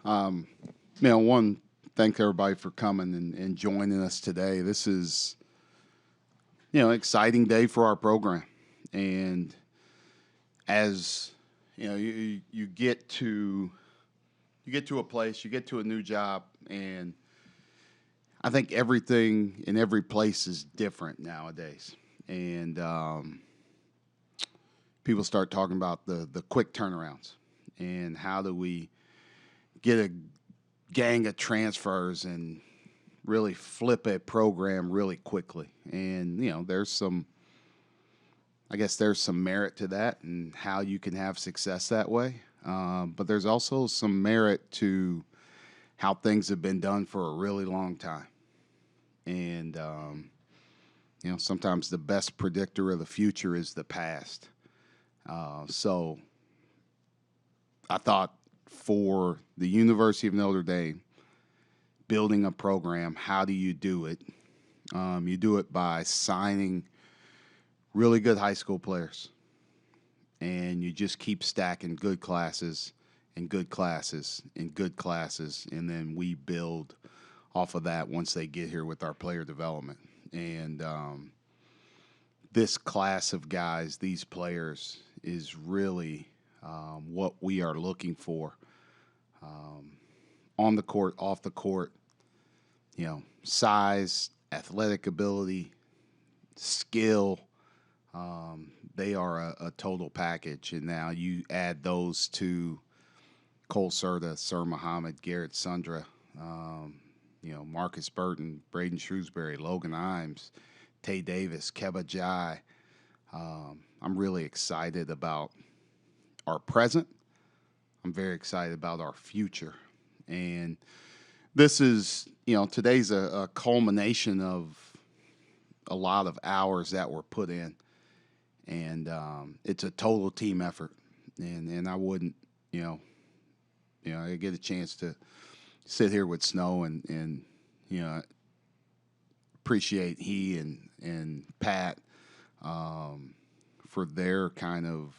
One, thank everybody for coming and joining us today. This is, an exciting day for our program. And as, you get to a place, you get to a new job, and I think everything in every place is different nowadays. And people start talking about the quick turnarounds and how do we get a gang of transfers and really flip a program really quickly. And, I guess there's some merit to that and how you can have success that way. But there's also some merit to how things have been done for a really long time. And, sometimes the best predictor of the future is the past. So I thought for the University of Notre Dame, building a program, how do you do it? You do it by signing really good high school players, and you just keep stacking good classes and good classes and good classes, and then we build off of that once they get here with our player development. And this class of guys, these players, is really what we are looking for on the court, off the court. Size, athletic ability, skill. They are a total package. And now you add those to Cole Serta, Sir Muhammad, Garrett Sundra, Marcus Burton, Braden Shrewsberry, Logan Imes, Tay Davis, Keba Jai. I'm really excited about our present. I'm very excited about our future. And this is, today's a culmination of a lot of hours that were put in. And it's a total team effort. And I wouldn't, I get a chance to sit here with Snow and appreciate he and Pat for their kind of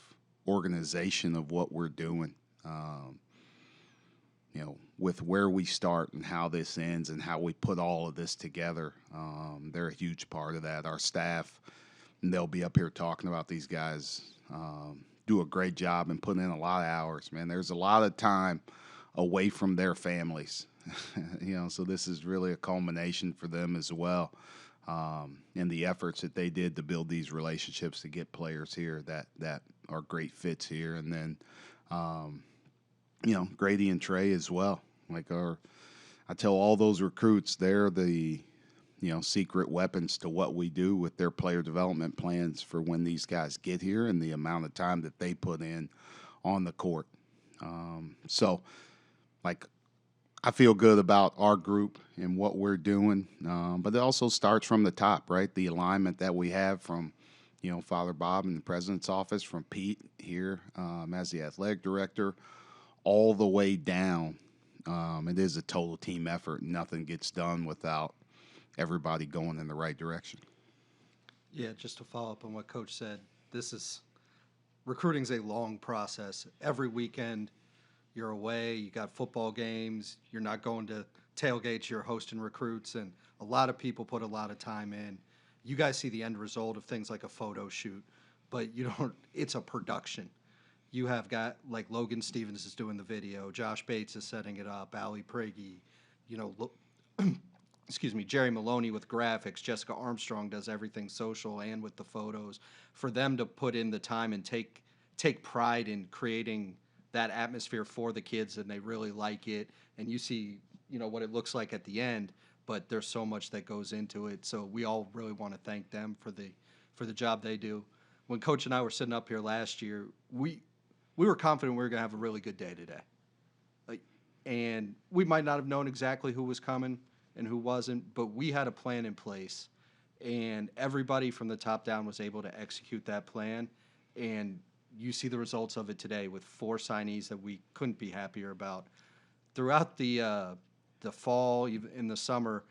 organization of what we're doing. With where we start and how this ends and how we put all of this together. They're a huge part of that. Our staff, and they'll be up here talking about these guys, do a great job and put in a lot of hours, man. There's a lot of time away from their families, so this is really a culmination for them as well. And the efforts that they did to build these relationships to get players here that are great fits here. And then, Grady and Trey as well. I tell all those recruits, they're the, secret weapons to what we do with their player development plans for when these guys get here and the amount of time that they put in on the court. I feel good about our group and what we're doing, but it also starts from the top, right? The alignment that we have from, Father Bob in the president's office, from Pete here as the athletic director, all the way down. It is a total team effort. Nothing gets done without everybody going in the right direction. Yeah, just to follow up on what Coach said, recruiting's a long process. Every weekend you're away, you got football games, you're not going to tailgates, you're hosting recruits, and a lot of people put a lot of time in. You guys see the end result of things like a photo shoot, but it's a production. You have got, like, Logan Stevens is doing the video, Josh Bates is setting it up, Ali Pragi, Jerry Maloney with graphics, Jessica Armstrong does everything social and with the photos. For them to put in the time and take pride in creating that atmosphere for the kids, and they really like it, and you see, what it looks like at the end, but there's so much that goes into it. So we all really want to thank them for the job they do. When Coach and I were sitting up here last year, we were confident we were going to have a really good day today. And we might not have known exactly who was coming and who wasn't, but we had a plan in place, and everybody from the top down was able to execute that plan. And you see the results of it today with 4 signees that we couldn't be happier about. Throughout the fall, in the summer,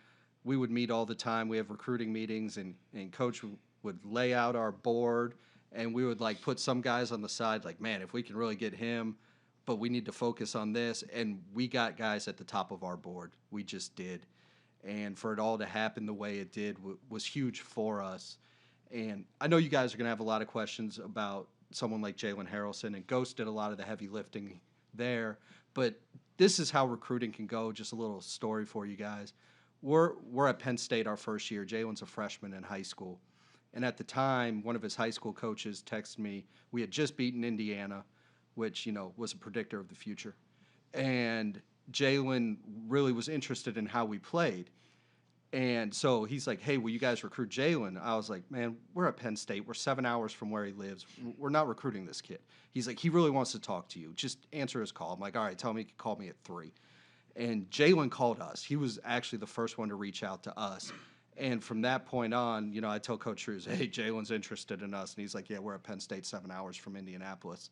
we would meet all the time. We have recruiting meetings, and Coach would lay out our board, and we would put some guys on the side, man, if we can really get him, but we need to focus on this. And we got guys at the top of our board. We just did. And for it all to happen the way it did was huge for us. And I know you guys are going to have a lot of questions about someone like Jalen Harrelson, and Ghost did a lot of the heavy lifting there. But this is how recruiting can go. Just a little story for you guys. We're at Penn State our first year. Jalen's a freshman in high school. And at the time, one of his high school coaches texted me. We had just beaten Indiana, which, was a predictor of the future. And Jalen really was interested in how we played. And so he's like, hey, will you guys recruit Jalen? I was like, man, we're at Penn State. We're 7 hours from where he lives. We're not recruiting this kid. He's like, he really wants to talk to you. Just answer his call. I'm like, all right, tell him he can call me at 3. And Jalen called us. He was actually the first one to reach out to us. And from that point on, I tell Coach Shrews, hey, Jalen's interested in us. And he's like, yeah, we're at Penn State 7 hours from Indianapolis.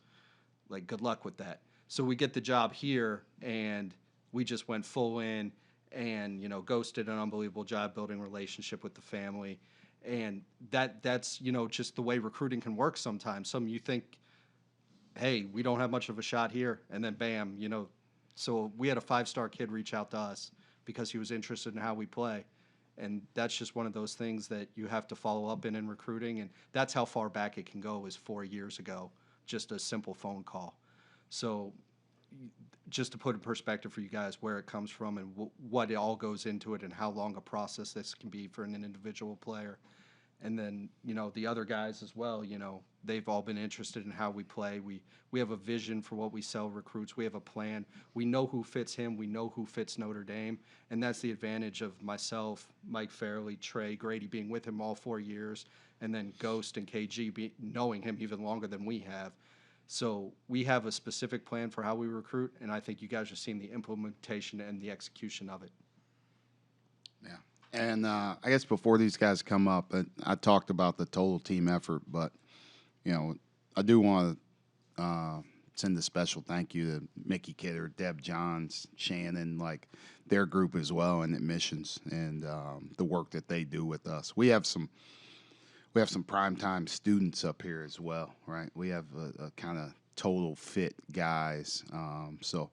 Like, good luck with that. So we get the job here, and we just went full in. And, Ghost did an unbelievable job building relationship with the family. And that's, just the way recruiting can work sometimes. You think, hey, we don't have much of a shot here. And then, bam, So we had a 5-star kid reach out to us because he was interested in how we play. And that's just one of those things that you have to follow up in recruiting. And that's how far back it can go, is 4 years ago, just a simple phone call. So just to put in perspective for you guys where it comes from and what it all goes into it and how long a process this can be for an individual player. And then, the other guys as well, they've all been interested in how we play. We have a vision for what we sell recruits. We have a plan. We know who fits him. We know who fits Notre Dame. And that's the advantage of myself, Mike Fairley, Trey, Grady being with him all 4 years, and then Ghost and KG knowing him even longer than we have. So we have a specific plan for how we recruit, and I think you guys are seeing the implementation and the execution of it. Yeah. And I guess before these guys come up, I talked about the total team effort, but, I do want to send a special thank you to Mickey Kidder, Deb Johns, Shannon, like their group as well, and admissions, and the work that they do with us. We have some primetime students up here as well, right? We have a kind of total fit guys. So,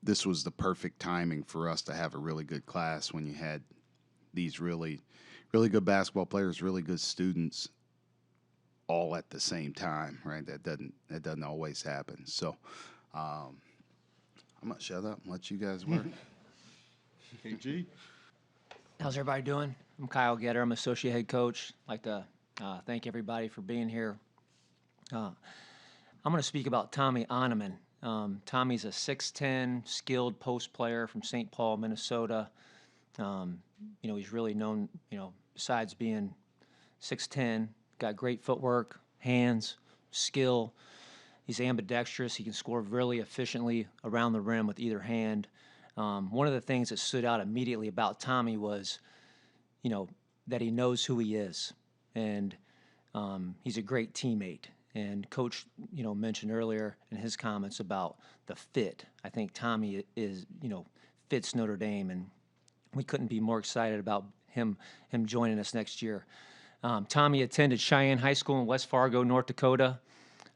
this was the perfect timing for us to have a really good class when you had these really, really good basketball players, really good students, all at the same time, right? That doesn't always happen. So, I'm gonna shut up and let you guys work. KG. How's everybody doing? I'm Kyle Getter. I'm associate head coach. I'd like to thank everybody for being here. I'm going to speak about Tommy Oneman. Tommy's a 6'10", skilled post player from St. Paul, Minnesota. He's really known, besides being 6'10", got great footwork, hands, skill. He's ambidextrous. He can score really efficiently around the rim with either hand. One of the things that stood out immediately about Tommy was, that he knows who he is, and he's a great teammate. And Coach, mentioned earlier in his comments about the fit. I think Tommy fits Notre Dame, and we couldn't be more excited about him joining us next year. Tommy attended Cheyenne High School in West Fargo, North Dakota.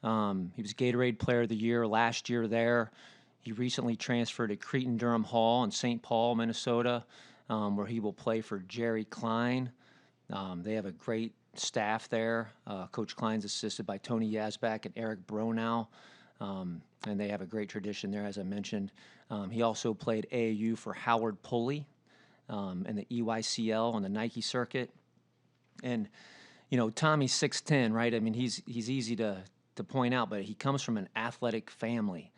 He was Gatorade Player of the Year last year there. He recently transferred to Cretin-Durham Hall in St. Paul, Minnesota, where he will play for Jerry Klein. They have a great staff there. Coach Klein's assisted by Tony Yazbak and Eric Bronow, and they have a great tradition there, as I mentioned. He also played AAU for Howard Pulley in the EYCL on the Nike circuit. And, Tommy's 6'10", right? I mean, he's easy to point out, but he comes from an athletic family.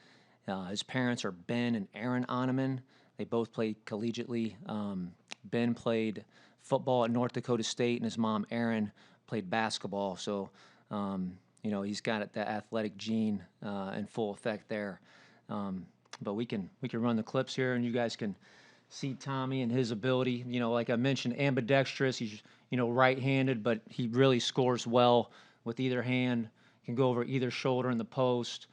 His parents are Ben and Aaron Oneman. They both played collegiately. Ben played football at North Dakota State, and his mom, Erin, played basketball. So, he's got that athletic gene in full effect there. But we can run the clips here, and you guys can see Tommy and his ability. Like I mentioned, ambidextrous. He's, right-handed, but he really scores well with either hand. Can go over either shoulder in the post.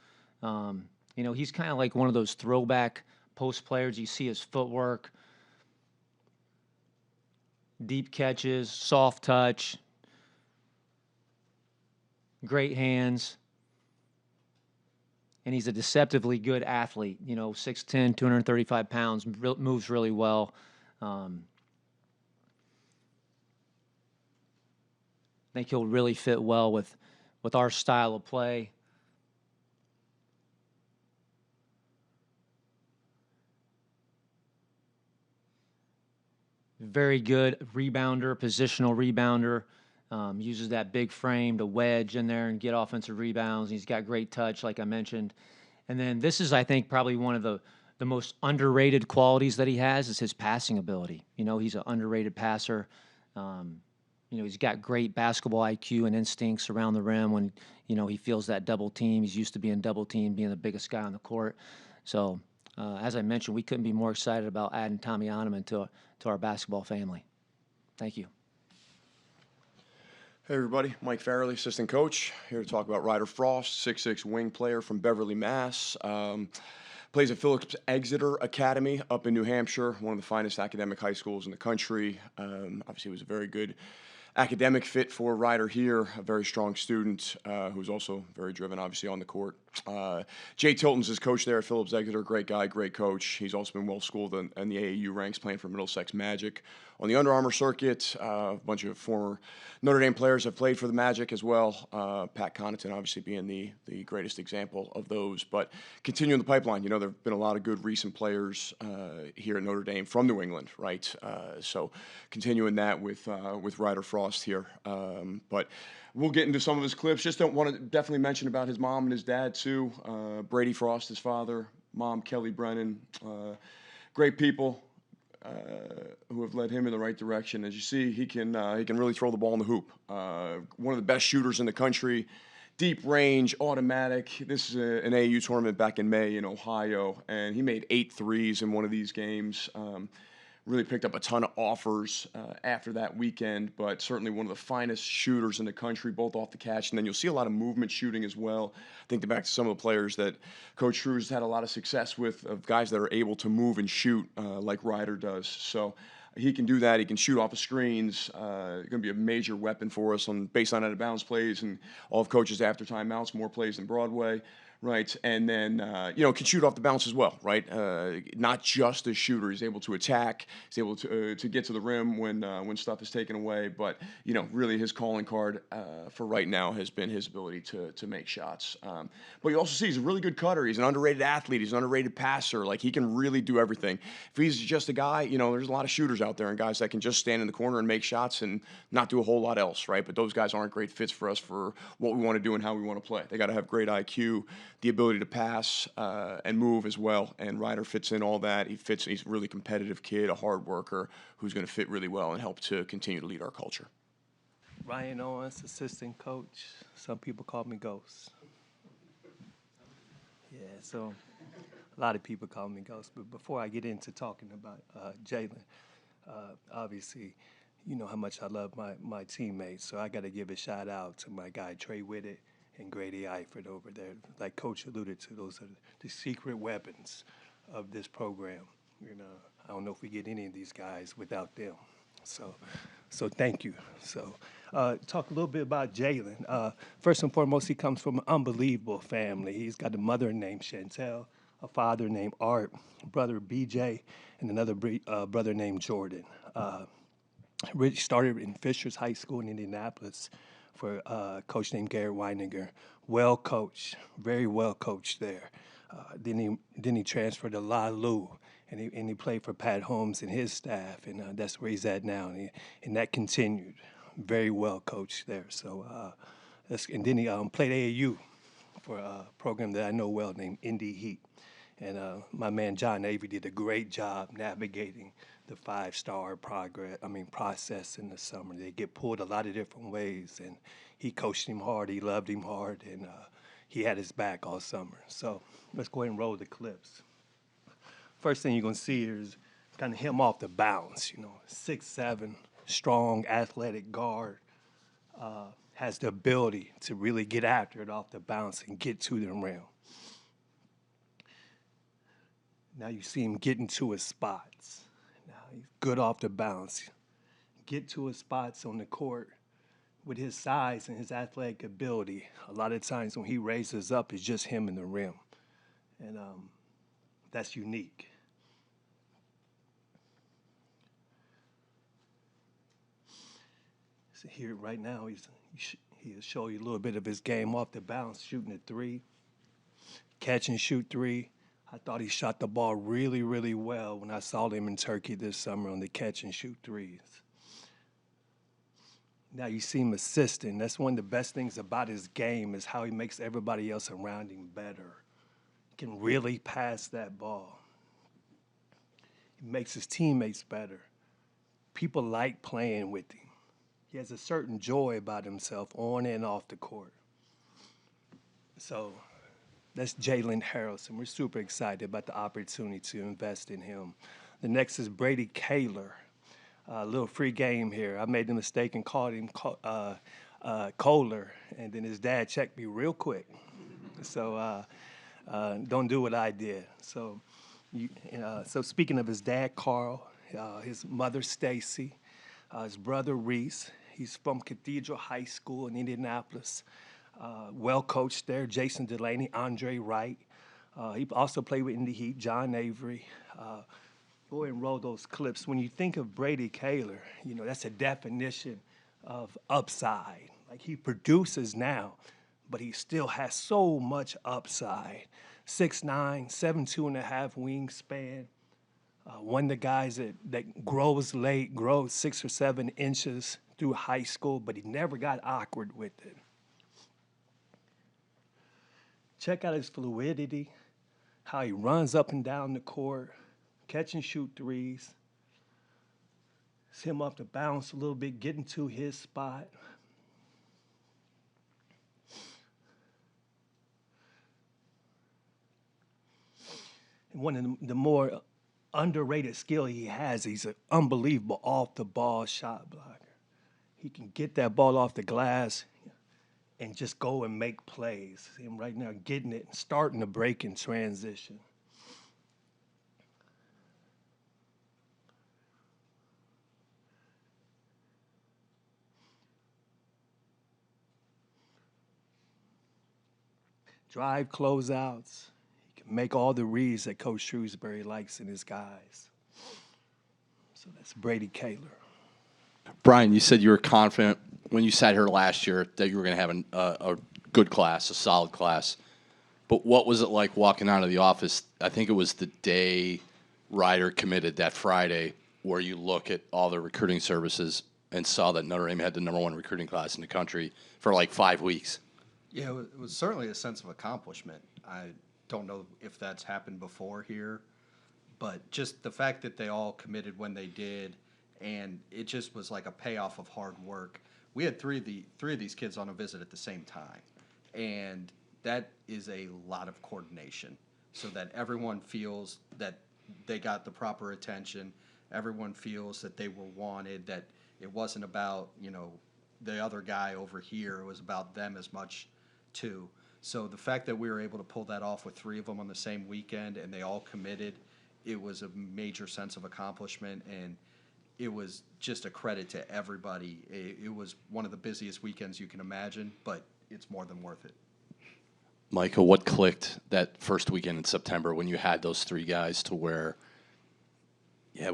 He's kind of like one of those throwback post players. You see his footwork, deep catches, soft touch, great hands. and he's a deceptively good athlete. 6'10", 235 pounds, moves really well. I think he'll really fit well with our style of play. Very good rebounder, positional rebounder. Uses that big frame to wedge in there and get offensive rebounds. He's got great touch, like I mentioned. And then this is, I think, probably one of the most underrated qualities that he has is his passing ability. He's an underrated passer. He's got great basketball IQ and instincts around the rim when, he feels that double team. He's used to being double teamed, being the biggest guy on the court. So, as I mentioned, we couldn't be more excited about adding Tommy Oneman to our basketball family. Thank you. Hey everybody, Mike Farrelly, assistant coach, here to talk about Ryder Frost, 6'6" wing player from Beverly, Mass. Plays at Phillips Exeter Academy up in New Hampshire, one of the finest academic high schools in the country. Obviously, was a very good academic fit for Ryder here, a very strong student who's also very driven, obviously, on the court. Jay Tilton's his coach there at Phillips Exeter, great guy, great coach. He's also been well-schooled in the AAU ranks, playing for Middlesex Magic. On the Under Armour circuit, a bunch of former Notre Dame players have played for the Magic as well. Pat Connaughton obviously being the greatest example of those. But continuing the pipeline, there have been a lot of good recent players here at Notre Dame from New England, right? So continuing that with Ryder Frost here. But we'll get into some of his clips. Just don't want to definitely mention about his mom and his dad too. Brady Frost, his father, mom Kelly Brennan, great people. Who have led him in the right direction. As you see, he can really throw the ball in the hoop. One of the best shooters in the country, deep range, automatic. This is an AAU tournament back in May in Ohio, and he made 8 threes in one of these games. Really picked up a ton of offers after that weekend, but certainly one of the finest shooters in the country, both off the catch. And then you'll see a lot of movement shooting as well. Think back to some of the players that Coach Shrews had a lot of success with, of guys that are able to move and shoot like Ryder does. So he can do that. He can shoot off of screens. Going to be a major weapon for us based on out-of-bounds plays and all of Coach's after timeouts, more plays than Broadway. Right, and then, can shoot off the bounce as well, right? Not just a shooter. He's able to attack. He's able to get to the rim when stuff is taken away. But, really his calling card for right now has been his ability to make shots. But you also see he's a really good cutter. He's an underrated athlete. He's an underrated passer. Like, he can really do everything. If he's just a guy, there's a lot of shooters out there and guys that can just stand in the corner and make shots and not do a whole lot else, right? But those guys aren't great fits for us for what we want to do and how we want to play. They got to have great IQ, the ability to pass and move as well, and Ryder fits in all that. He's a really competitive kid, a hard worker who's going to fit really well and help to continue to lead our culture. Ryan Owens, assistant coach. Some people call me Ghost. Yeah, so a lot of people call me Ghost. But before I get into talking about Jalen, obviously, you know how much I love my teammates, so I got to give a shout out to my guy Trey Whitted and Grady Eifert over there. Like Coach alluded to, those are the secret weapons of this program. I don't know if we get any of these guys without them. So thank you. So talk a little bit about Jalen. First and foremost, he comes from an unbelievable family. He's got a mother named Chantel, a father named Art, brother BJ, and another brother named Jordan. Really started in Fishers High School in Indianapolis for a coach named Garrett Weininger. Well coached, very well coached there. Then he transferred to La Lu, and he played for Pat Holmes and his staff, and that's where he's at now. And that continued. Very well coached there. So, and then he played AAU for a program that I know well named Indy Heat. And my man John Avery did a great job navigating the 5-star process in the summer. They get pulled a lot of different ways, and he coached him hard. He loved him hard, and he had his back all summer. So let's go ahead and roll the clips. First thing you're going to see is kind of him off the bounce. 6'7", strong, athletic guard, has the ability to really get after it off the bounce and get to the rim. Now you see him getting to his spots. Now he's good off the bounce. Get to his spots on the court with his size and his athletic ability. A lot of times when he raises up, it's just him in the rim. and that's unique. So here right now, he'll show you a little bit of his game off the bounce, shooting a three, catch and shoot three. I thought he shot the ball really, really well when I saw him in Turkey this summer on the catch and shoot threes. Now you see him assisting. That's one of the best things about his game is how he makes everybody else around him better. He can really pass that ball. He makes his teammates better. People like playing with him. He has a certain joy about himself on and off the court. So that's Jalen Harrelson. We're super excited about the opportunity to invest in him. The next is Brady Kaler. A little free game here. I made the mistake and called him Kohler, and then his dad checked me real quick. So don't do what I did. So speaking of his dad, Carl, his mother, Stacey, his brother, Reese. He's from Cathedral High School in Indianapolis. Well coached there, Jason Delaney, Andre Wright. He also played with Indy Heat, John Avery. Go ahead and roll those clips. When you think of Brady Kaler, that's a definition of upside. Like he produces now, but he still has so much upside. 6'9", 7'2.5" wingspan. One of the guys that grows late, grows 6 or 7 inches through high school, but he never got awkward with it. Check out his fluidity, how he runs up and down the court, catch and shoot threes. It's him off the bounce a little bit, getting to his spot. And one of the more underrated skill he has, he's an unbelievable off-the-ball shot blocker. He can get that ball off the glass and just go and make plays. See him right now getting it and starting to break in transition. Drive closeouts. He can make all the reads that Coach Shrewsberry likes in his guys. So that's Brady Kaler. Brian, you said you were confident when you sat here last year that you were going to have a good class, a solid class. But what was it like walking out of the office? I think it was the day Ryder committed that Friday where you look at all the recruiting services and saw that Notre Dame had the #1 recruiting class in the country for like 5 weeks. Yeah, it was certainly a sense of accomplishment. I don't know if that's happened before here, but just the fact that they all committed when they did, and it just was like a payoff of hard work. We had three of these kids on a visit at the same time, and that is a lot of coordination so that everyone feels that they got the proper attention, everyone feels that they were wanted, that it wasn't about, the other guy over here, it was about them as much too. So the fact that we were able to pull that off with 3 of them on the same weekend and they all committed, it was a major sense of accomplishment, and it was just a credit to everybody. It was one of the busiest weekends you can imagine, but it's more than worth it. Micah, what clicked that first weekend in September when you had those 3 guys to where,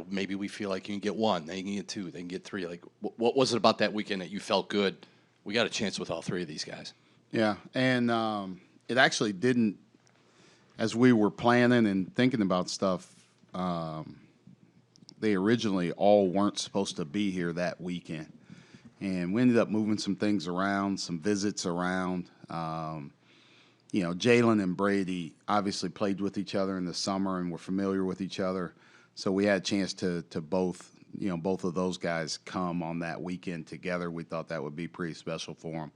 maybe we feel like you can get 1, then you can get 2, then you can get 3. Like, what was it about that weekend that you felt good? We got a chance with all 3 of these guys. Yeah, and it actually didn't, as we were planning and thinking about stuff, they originally all weren't supposed to be here that weekend. And we ended up moving some things around, some visits around. Jalen and Brady obviously played with each other in the summer and were familiar with each other. So we had a chance to both of those guys come on that weekend together. We thought that would be pretty special for them.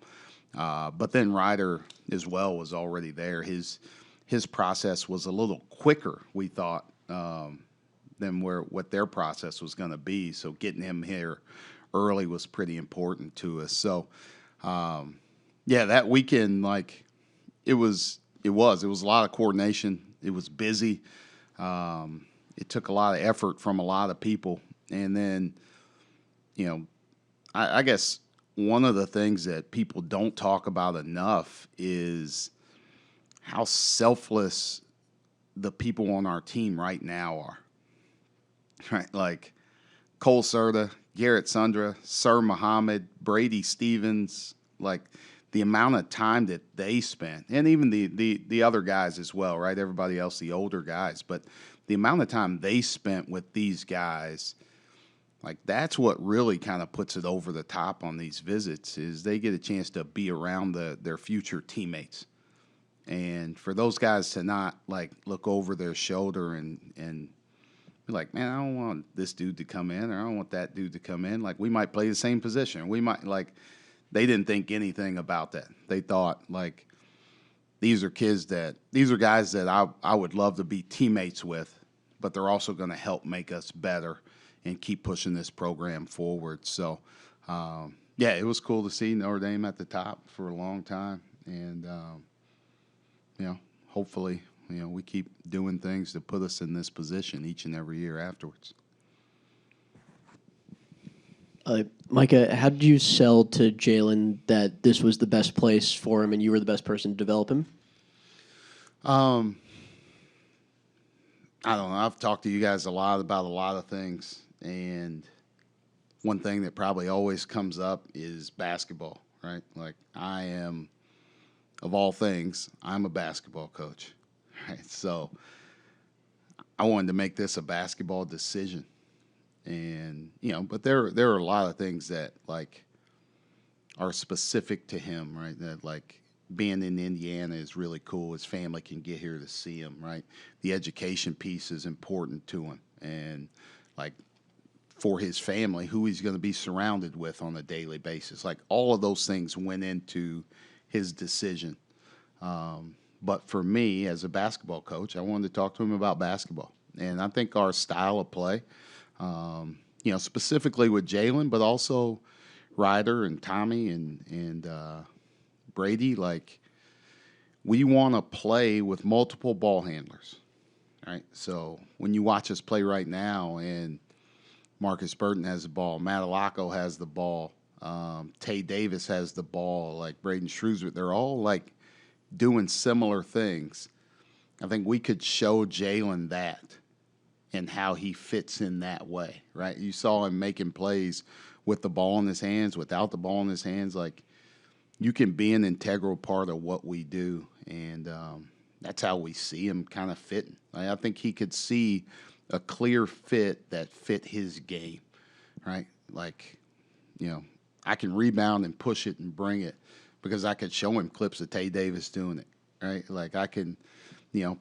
But then Ryder as well was already there. His process was a little quicker, we thought, than what their process was going to be. So getting him here early was pretty important to us. So, that weekend, it was a lot of coordination. It was busy. It took a lot of effort from a lot of people. And then, I guess one of the things that people don't talk about enough is how selfless the people on our team right now are. Right, like Cole Serta, Garrett Sundra, Sir Muhammad, Brady Stevens, like the amount of time that they spent, and even the other guys as well, right? Everybody else, the older guys, but the amount of time they spent with these guys, like that's what really kind of puts it over the top on these visits is they get a chance to be around their future teammates. And for those guys to not like look over their shoulder and be like, man, I don't want this dude to come in or I don't want that dude to come in. Like we might play the same position. We might like they didn't think anything about that. They thought like these are guys that I would love to be teammates with, but they're also going to help make us better and keep pushing this program forward. So, yeah, it was cool to see Notre Dame at the top for a long time. And, hopefully, we keep doing things to put us in this position each and every year afterwards. Micah, how did you sell to Jalen that this was the best place for him and you were the best person to develop him? I don't know. I've talked to you guys a lot about a lot of things, and one thing that probably always comes up is basketball, right? Like I am, of all things, I'm a basketball coach, right? So I wanted to make this a basketball decision. And, but there are a lot of things that, like, are specific to him, right? That, like, being in Indiana is really cool. His family can get here to see him, right? The education piece is important to him. And, like, for his family, who he's going to be surrounded with on a daily basis. Like, all of those things went into his decision. But for me, as a basketball coach, I wanted to talk to him about basketball. And I think our style of play, specifically with Jalen, but also Ryder and Tommy and Brady, like we want to play with multiple ball handlers, right? So when you watch us play right now and Marcus Burton has the ball, Matalako has the ball, Tay Davis has the ball, like Braden Shrewsberry, they're all like doing similar things. I think we could show Jalen that and how he fits in that way, right? You saw him making plays with the ball in his hands, without the ball in his hands. Like, you can be an integral part of what we do, and that's how we see him kind of fitting. I think he could see a clear fit that fit his game, right? Like, I can rebound and push it and bring it because I could show him clips of Tay Davis doing it, right? Like, I can,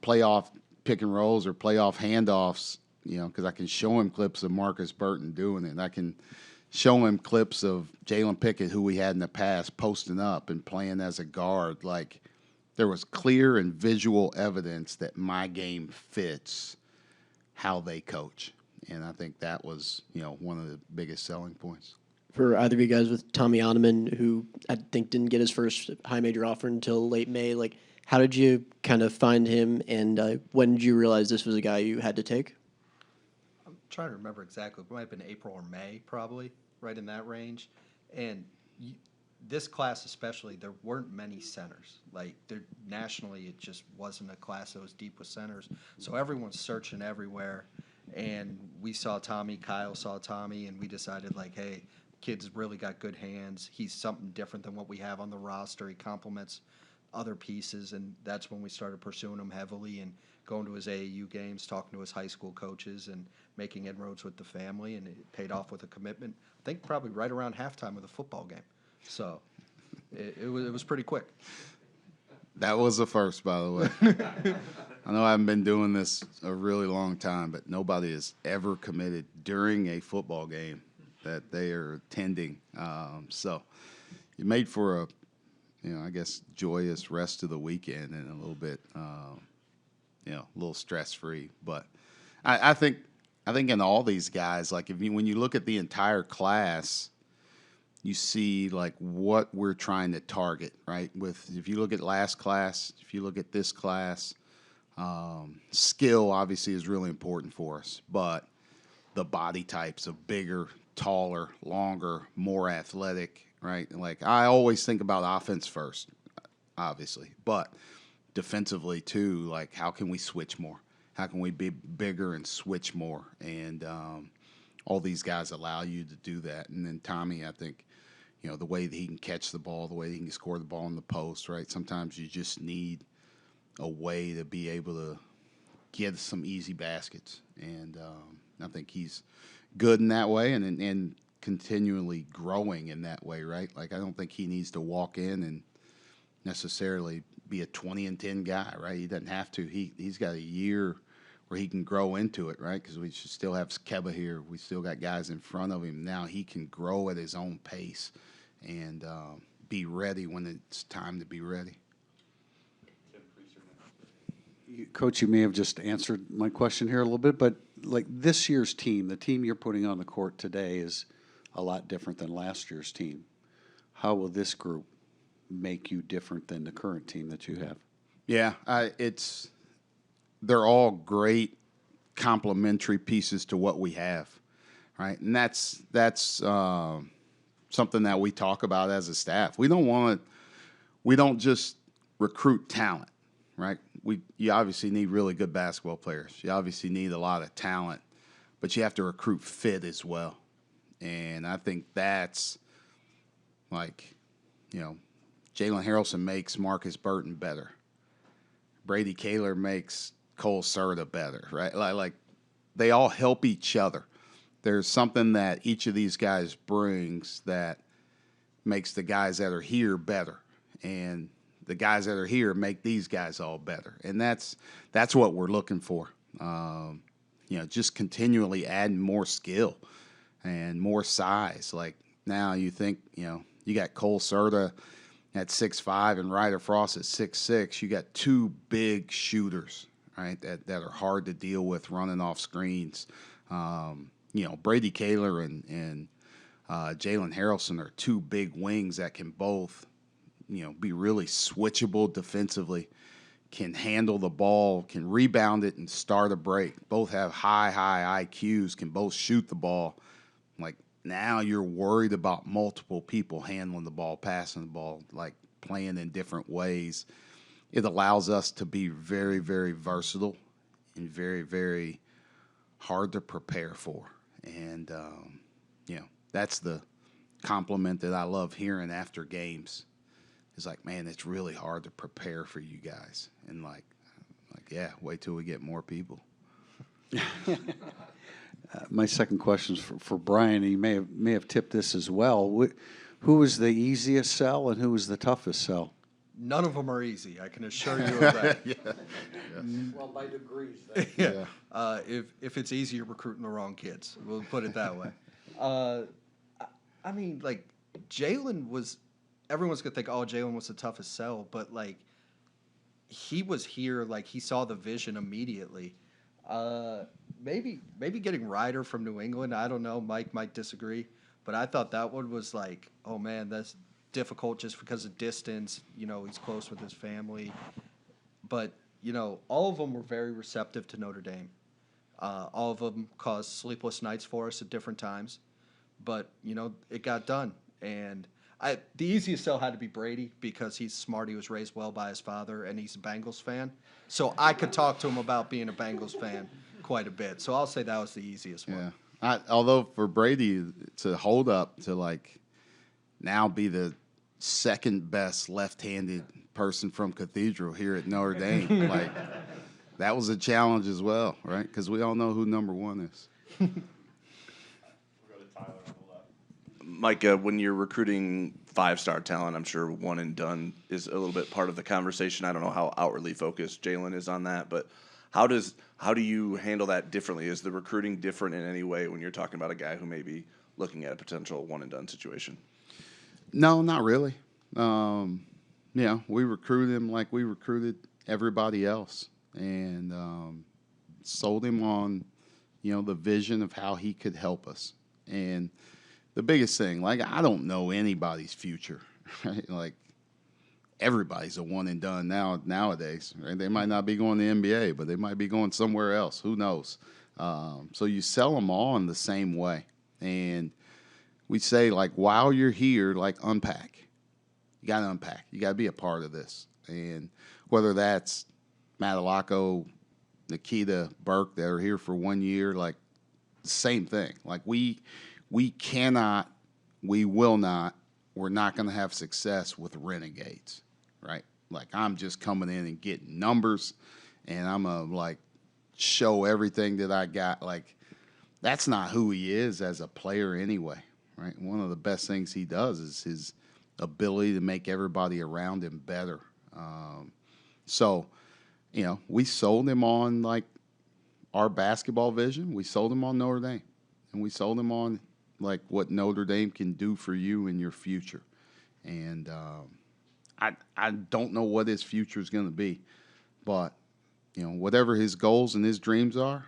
play off pick and rolls or play off handoffs, because I can show him clips of Marcus Burton doing it. And I can show him clips of Jalen Pickett, who we had in the past, posting up and playing as a guard. Like, there was clear and visual evidence that my game fits how they coach. And I think that was, one of the biggest selling points. For either of you guys, with Tommy Oneman, who I think didn't get his first high major offer until late May, like, how did you kind of find him, and when did you realize this was a guy you had to take? I'm trying to remember exactly. It might have been April or May, probably, right in that range. And this class especially, there weren't many centers. Like, nationally, it just wasn't a class that was deep with centers. So everyone's searching everywhere. And we saw Tommy, Kyle saw Tommy, and we decided, like, hey, kid's really got good hands. He's something different than what we have on the roster. He complements other pieces, and that's when we started pursuing him heavily and going to his AAU games, talking to his high school coaches, and making inroads with the family, and it paid off with a commitment, I think probably right around halftime of the football game. So it was pretty quick. That was the first, by the way. I know I haven't been doing this a really long time, but nobody has ever committed during a football game that they are attending. So it made for a I guess joyous rest of the weekend and a little bit, a little stress-free. But I think in all these guys, like when you look at the entire class, you see like what we're trying to target, right? If you look at last class, if you look at this class, skill obviously is really important for us, but the body types of bigger, taller, longer, more athletic. Right? Like, I always think about offense first, obviously, but defensively too, like, how can we switch more? How can we be bigger and switch more? And all these guys allow you to do that. And then Tommy, I think, the way that he can catch the ball, the way he can score the ball in the post, right? Sometimes you just need a way to be able to get some easy baskets. And I think he's good in that way and continually growing in that way, right? Like, I don't think he needs to walk in and necessarily be a 20-10 guy, right? He doesn't have to. He's got a year where he can grow into it, right? Because we should still have Keba here. We still got guys in front of him. Now he can grow at his own pace and be ready when it's time to be ready. Coach, you may have just answered my question here a little bit, but like this year's team, the team you're putting on the court today is a lot different than last year's team. How will this group make you different than the current team that you have? Yeah, they're all great complementary pieces to what we have, right? And that's something that we talk about as a staff. We don't just recruit talent, right? You obviously need really good basketball players. You obviously need a lot of talent, but you have to recruit fit as well. And I think that's like, Jalen Harrelson makes Marcus Burton better. Brady Kaler makes Cole Serta better, right? Like they all help each other. There's something that each of these guys brings that makes the guys that are here better. And the guys that are here make these guys all better. And that's what we're looking for. Just continually adding more skill and more size. Like now you think, you got Cole Serta at 6'5" and Ryder Frost at 6'6". You got two big shooters, right, that are hard to deal with running off screens. Brady Kaler and Jalen Harrelson are two big wings that can both be really switchable defensively, can handle the ball, can rebound it and start a break. Both have high IQs, can both shoot the ball. Like now you're worried about multiple people handling the ball, passing the ball, like playing in different ways. It allows us to be very, very versatile and very, very hard to prepare for. And, that's the compliment that I love hearing after games. It's like, man, it's really hard to prepare for you guys. And yeah, wait till we get more people. My second question is for Brian. He may have tipped this as well. Who was the easiest sell and who was the toughest sell? None of them are easy. I can assure you of that. Yeah. Well, by degrees. Yeah. If it's easy, you're recruiting the wrong kids. We'll put it that way. I mean, like Jalen was. Everyone's gonna think, oh, Jalen was the toughest sell, but like he was here, like he saw the vision immediately. Maybe getting Ryder from New England. I don't know. Mike might disagree, but I thought that one was like, oh man, that's difficult just because of distance. He's close with his family, but all of them were very receptive to Notre Dame. All of them caused sleepless nights for us at different times, but it got done. And the easiest sell had to be Brady because he's smart. He was raised well by his father, and he's a Bengals fan. So I could talk to him about being a Bengals fan quite a bit. So I'll say that was the easiest one. Yeah. Although for Brady to hold up to like now be the second best left-handed person from Cathedral here at Notre Dame, like that was a challenge as well, right? Because we all know who number one is. Micah, when you're recruiting five-star talent, I'm sure one and done is a little bit part of the conversation. I don't know how outwardly focused Jalen is on that, but how do you handle that differently? Is the recruiting different in any way when you're talking about a guy who may be looking at a potential one and done situation? No, not really. We recruited him like we recruited everybody else, and sold him on, the vision of how he could help us. And the biggest thing, like, I don't know anybody's future, right? Like, everybody's a one and done nowadays, right? They might not be going to the NBA, but they might be going somewhere else. Who knows? So you sell them all in the same way. And we say, like, while you're here, like, unpack. You got to unpack. You got to be a part of this. And whether that's Matalacco Nikita Burke that are here for 1 year, like, same thing. Like, we cannot, we will not, we're not going to have success with renegades, right? Like, I'm just coming in and getting numbers, and I'm going to, like, show everything that I got. Like, that's not who he is as a player anyway, right? One of the best things he does is his ability to make everybody around him better. So, you know, we sold him on, like, our basketball vision. We sold him on Notre Dame. And we sold him on, like, what Notre Dame can do for you in your future. And I don't know what his future is going to be. But, you know, whatever his goals and his dreams are,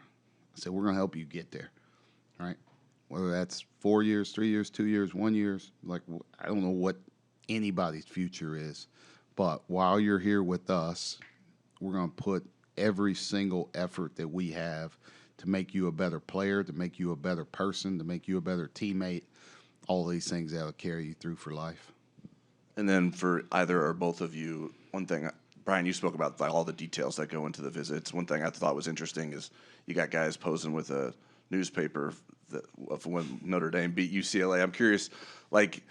I said, we're going to help you get there, right? Whether that's 4 years, 3 years, 2 years, 1 year, like, I don't know what anybody's future is. But while you're here with us, we're going to put every single effort that we have to make you a better player, to make you a better person, to make you a better teammate, all these things that will carry you through for life. And then for either or both of you, one thing, Brian, you spoke about all the details that go into the visits. One thing I thought was interesting is you got guys posing with a newspaper of when Notre Dame beat UCLA. I'm curious, like,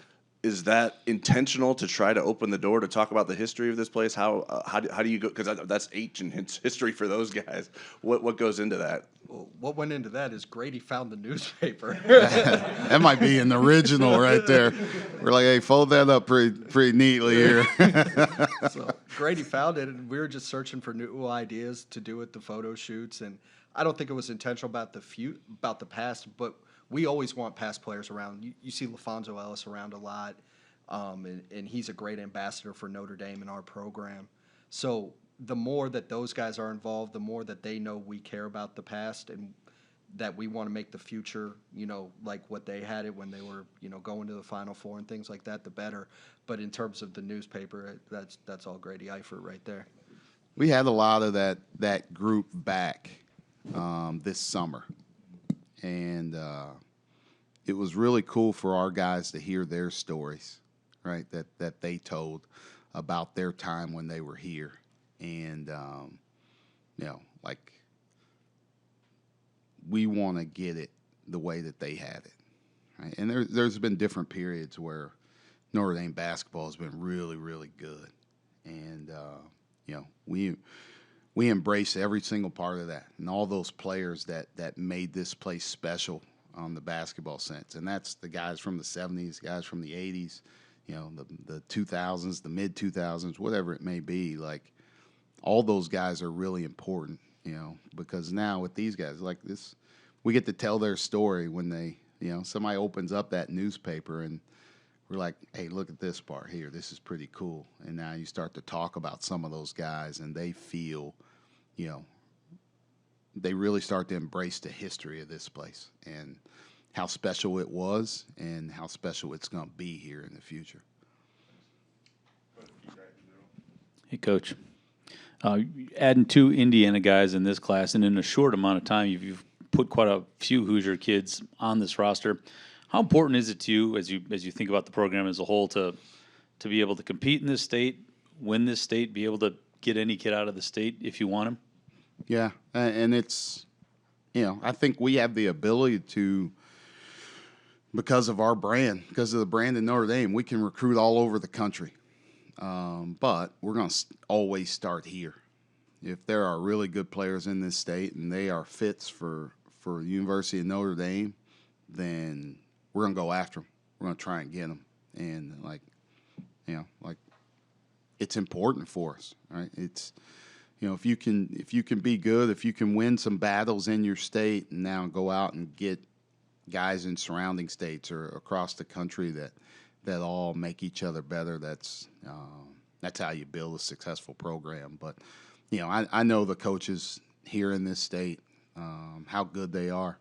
is that intentional to try to open the door to talk about the history of this place? How do you go? Because that's ancient history for those guys. What goes into that? Well, what went into that is Grady found the newspaper. That might be an original right there. We're like, hey, fold that up pretty neatly here. So Grady found it, and we were just searching for new ideas to do with the photo shoots. And I don't think it was intentional about the past, but we always want past players around. You see LaFonso Ellis around a lot, and he's a great ambassador for Notre Dame in our program. So the more that those guys are involved, the more that they know we care about the past and that we want to make the future, you know, like what they had it when they were, you know, going to the Final Four and things like that, the better. But in terms of the newspaper, that's all Grady Eifert right there. We had a lot of that group back this summer. And it was really cool for our guys to hear their stories, right, that they told about their time when they were here. And, you know, like, we want to get it the way that they had it. Right? And there's been different periods where Notre Dame basketball has been really, really good. And, you know, we embrace every single part of that and all those players that made this place special on the basketball sense. And that's the guys from the 70s, guys from the 80s, you know, the 2000s, the mid-2000s, whatever it may be. Like, all those guys are really important, you know, because now with these guys, like this, we get to tell their story when they, you know, somebody opens up that newspaper and we're like, hey, look at this part here. This is pretty cool. And now you start to talk about some of those guys and they feel, you know, they really start to embrace the history of this place and how special it was and how special it's going to be here in the future. Hey, Coach. Adding 2 Indiana guys in this class, and in a short amount of time, you've put quite a few Hoosier kids on this roster. How important is it to you as you think about the program as a whole to be able to compete in this state, win this state, be able to get any kid out of the state if you want him? Yeah, and it's, you know, I think we have the ability to, because of our brand, because of the brand in Notre Dame, we can recruit all over the country. But we're going to always start here. If there are really good players in this state and they are fits for the University of Notre Dame, then we're going to go after them. We're going to try and get them. And, like, you know, like, it's important for us, right? It's, you know, if you can be good, if you can win some battles in your state and now go out and get guys in surrounding states or across the country that all make each other better, that's how you build a successful program. But, you know, I know the coaches here in this state, how good they are,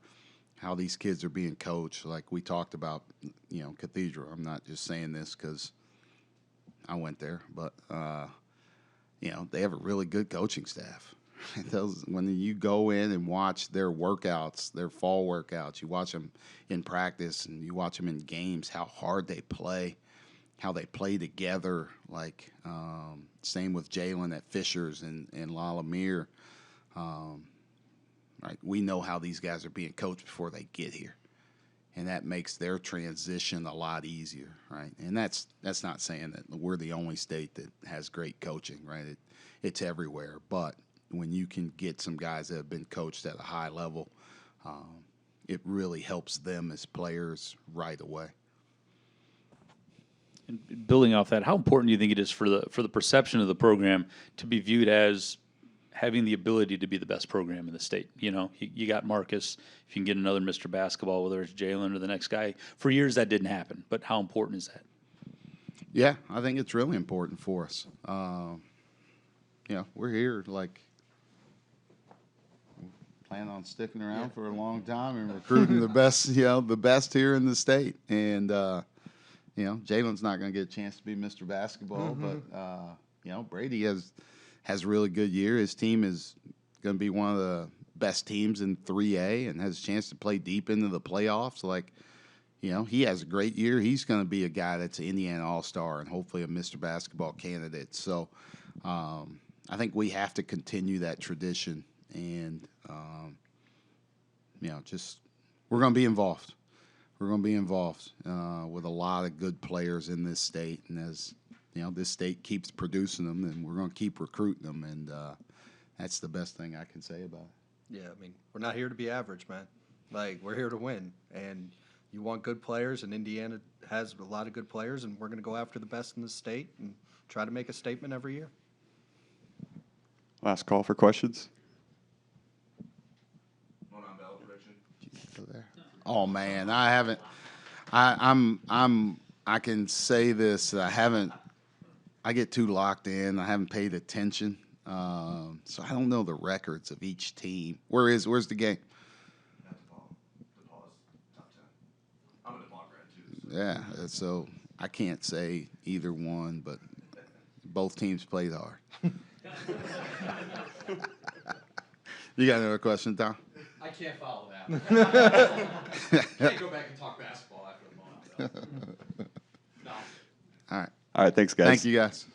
how these kids are being coached. Like we talked about, you know, Cathedral. I'm not just saying this because I went there, but, you know, they have a really good coaching staff. When you go in and watch their workouts, their fall workouts, you watch them in practice and you watch them in games, how hard they play, how they play together. Like, same with Jalen at Fishers and La Lemire. right? We know how these guys are being coached before they get here, and that makes their transition a lot easier, right? And that's not saying that we're the only state that has great coaching, right? It's everywhere, but when you can get some guys that have been coached at a high level, it really helps them as players right away. And building off that, how important do you think it is for the perception of the program to be viewed as having the ability to be the best program in the state? You know, you got Marcus. If you can get another Mr. Basketball, whether it's Jalen or the next guy, for years that didn't happen. But how important is that? Yeah, I think it's really important for us. We're here plan on sticking around for a long time and recruiting the best, the best here in the state. And Jalen's not going to get a chance to be Mr. Basketball, but Brady has a really good year. His team is going to be one of the best teams in 3A and has a chance to play deep into the playoffs. He has a great year. He's going to be a guy that's an Indiana All-Star and hopefully a Mr. Basketball candidate. So I think we have to continue that tradition and, we're going to be involved. We're going to be involved with a lot of good players in this state. And as, this state keeps producing them, then we're going to keep recruiting them. And that's the best thing I can say about it. Yeah, I mean, we're not here to be average, man. We're here to win. And you want good players, and Indiana has a lot of good players, and we're going to go after the best in the state and try to make a statement every year. Last call for questions. Oh man, I haven't. I can say this. I get too locked in. I haven't paid attention, so I don't know the records of each team. Where's the game? I'm a DePaul grad too. Yeah, so I can't say either one, but both teams played hard. You got another question, Tom? I can't follow that. Can't go back and talk basketball after the moment. No. All right. All right, thanks, guys. Thank you, guys.